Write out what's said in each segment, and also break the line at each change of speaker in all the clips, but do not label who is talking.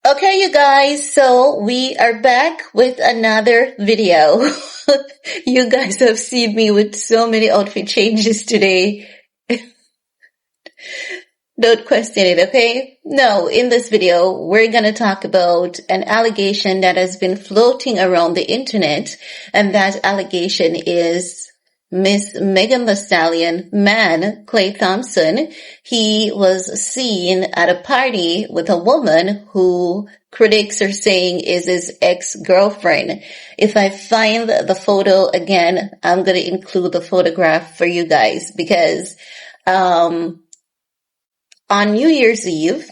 Okay, you guys, so we are back with another video. You guys have seen me with so many outfit changes today. Don't question it, okay? No, in this video, we're gonna talk about an allegation that has been floating around the internet, and that allegation is Miss Megan Thee Stallion man, Klay Thompson. He was seen at a party with a woman who critics are saying is his ex-girlfriend. If I find the photo again, I'm gonna include the photograph for you guys because, on New Year's Eve,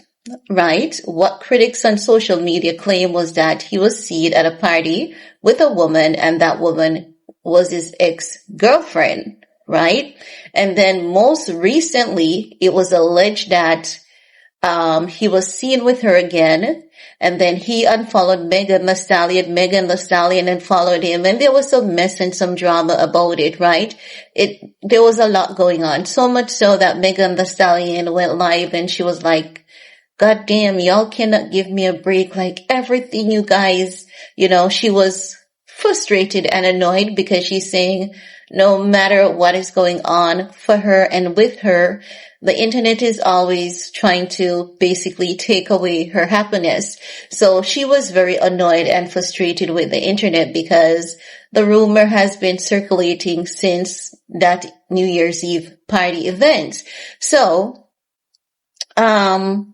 right, what critics on social media claim was that he was seen at a party with a woman and that woman was his ex-girlfriend, right? And then most recently, it was alleged that he was seen with her again, and then he unfollowed Megan Thee Stallion unfollowed him, and there was some mess and some drama about it, right? There was a lot going on, so much so that Megan Thee Stallion went live and she was like, God damn, y'all cannot give me a break, like everything you guys, she was frustrated and annoyed because she's saying no matter what is going on for her and with her, the internet is always trying to basically take away her happiness. So she was very annoyed and frustrated with the internet because the rumor has been circulating since that New Year's Eve party event. So, as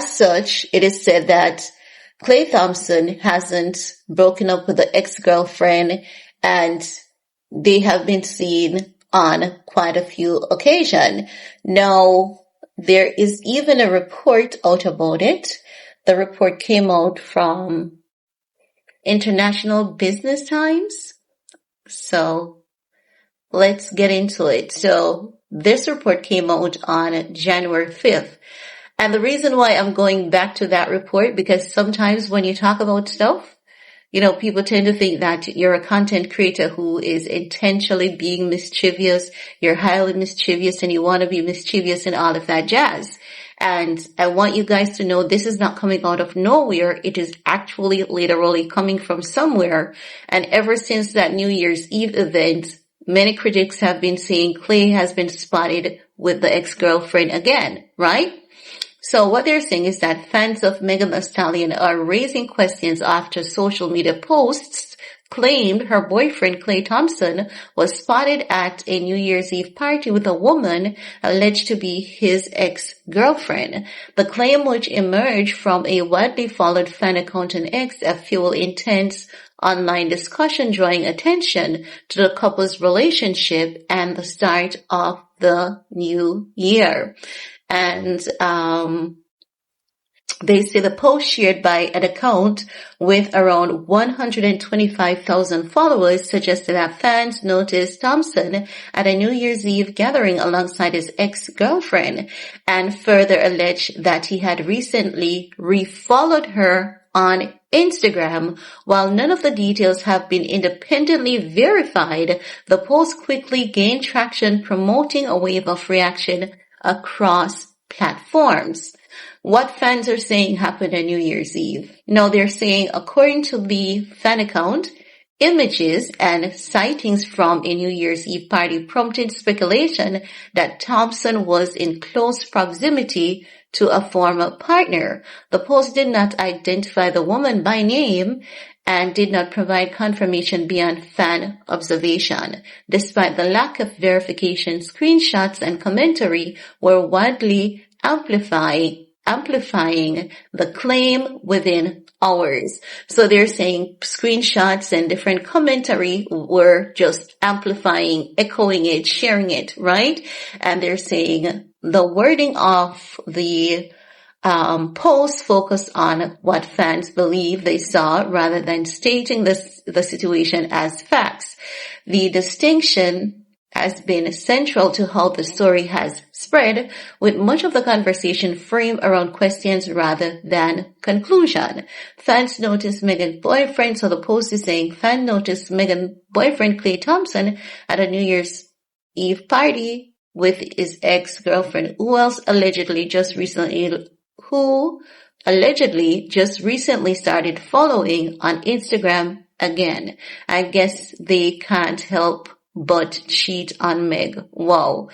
such, it is said that Klay Thompson hasn't broken up with the ex-girlfriend, and they have been seen on quite a few occasions. Now, there is even a report out about it. The report came out from International Business Times. So, let's get into it. So, this report came out on January 5th. And the reason why I'm going back to that report, because sometimes when you talk about stuff, people tend to think that you're a content creator who is intentionally being mischievous, you're highly mischievous, and you want to be mischievous and all of that jazz. And I want you guys to know this is not coming out of nowhere. It is actually literally coming from somewhere. And ever since that New Year's Eve event, many critics have been saying Klay has been spotted with the ex-girlfriend again, right? So what they're saying is that fans of Megan Thee Stallion are raising questions after social media posts claimed her boyfriend Klay Thompson was spotted at a New Year's Eve party with a woman alleged to be his ex-girlfriend. The claim, which emerged from a widely followed fan account on X, fueled intense online discussion, drawing attention to the couple's relationship and the start of the new year. And they say the post shared by an account with around 125,000 followers suggested that fans noticed Thompson at a New Year's Eve gathering alongside his ex-girlfriend, and further alleged that he had recently refollowed her on Instagram. While none of the details have been independently verified, the post quickly gained traction, promoting a wave of reaction across platforms. What fans are saying happened on New Year's Eve? Now they're saying, according to the fan account, images and sightings from a New Year's Eve party prompted speculation that Thompson was in close proximity to a former partner. The post did not identify the woman by name and did not provide confirmation beyond fan observation. Despite the lack of verification, screenshots and commentary were widely amplifying the claim within hours. So they're saying screenshots and different commentary were just amplifying, echoing it, sharing it, right? And they're saying the wording of the post focus on what fans believe they saw rather than stating the situation as facts. The distinction has been central to how the story has spread, with much of the conversation framed around questions rather than conclusion. Fans noticed Megan's boyfriend, so the post is saying, fan noticed Megan's boyfriend Klay Thompson at a New Year's Eve party with his ex-girlfriend, who else allegedly just recently, who allegedly just recently started following on Instagram again. I guess they can't help but cheat on Meg. Wow.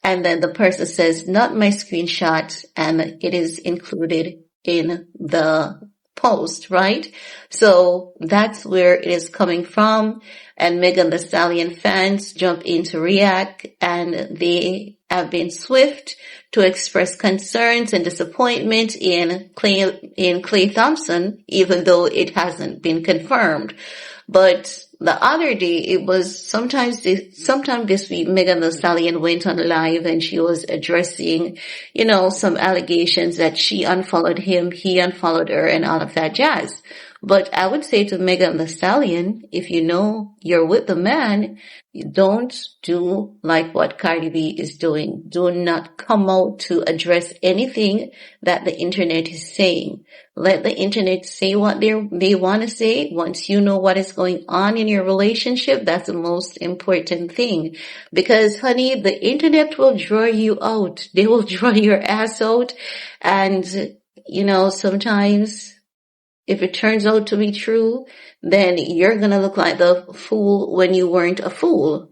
And then the person says, not my screenshot, and it is included in the post, right? So that's where it is coming from. And Megan Thee Stallion fans jump in to react, and they have been swift to express concerns and disappointment in Klay Thompson, even though it hasn't been confirmed. But the other day, it was sometime this week, Megan Thee Stallion went on live and she was addressing, some allegations that she unfollowed him, he unfollowed her, and all of that jazz. But I would say to Megan Thee Stallion, if you know you're with the man, don't do like what Cardi B is doing. Do not come out to address anything that the internet is saying. Let the internet say what they want to say. Once you know what is going on in your relationship, that's the most important thing. Because, honey, the internet will draw you out. They will draw your ass out. And, sometimes if it turns out to be true, then you're going to look like the fool when you weren't a fool.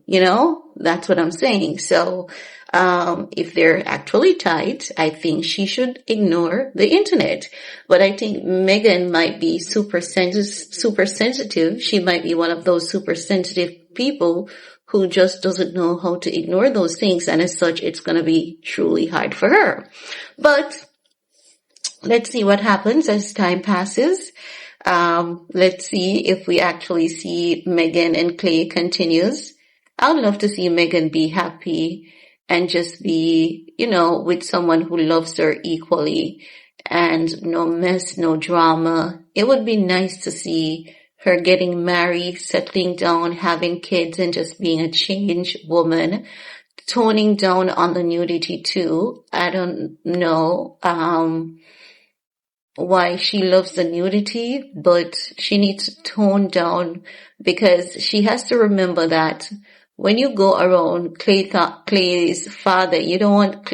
That's what I'm saying. So, if they're actually tight, I think she should ignore the internet. But I think Megan might be super sensitive. She might be one of those super sensitive people who just doesn't know how to ignore those things. And as such, it's going to be truly hard for her. But let's see what happens as time passes. Let's see if we actually see Megan and Klay continues. I would love to see Megan be happy and just be, with someone who loves her equally, and no mess, no drama. It would be nice to see her getting married, settling down, having kids, and just being a changed woman, toning down on the nudity too. I don't know, why she loves the nudity, but she needs to tone down, because she has to remember that when you go around Klay's father, you don't want,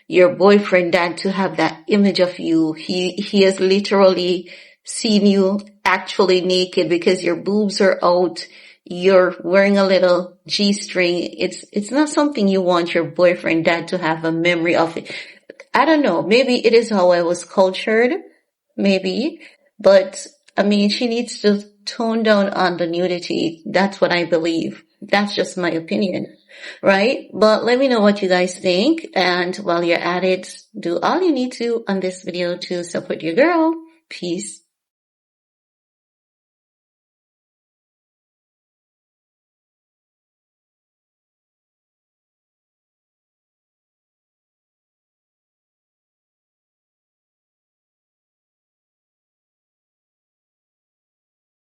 your boyfriend dad to have that image of you. He has literally seen you actually naked because your boobs are out. You're wearing a little G-string. It's not something you want your boyfriend dad to have a memory of it. I don't know. Maybe it is how I was cultured. Maybe. But, she needs to tone down on the nudity. That's what I believe. That's just my opinion. Right? But let me know what you guys think. And while you're at it, do all you need to on this video to support your girl. Peace.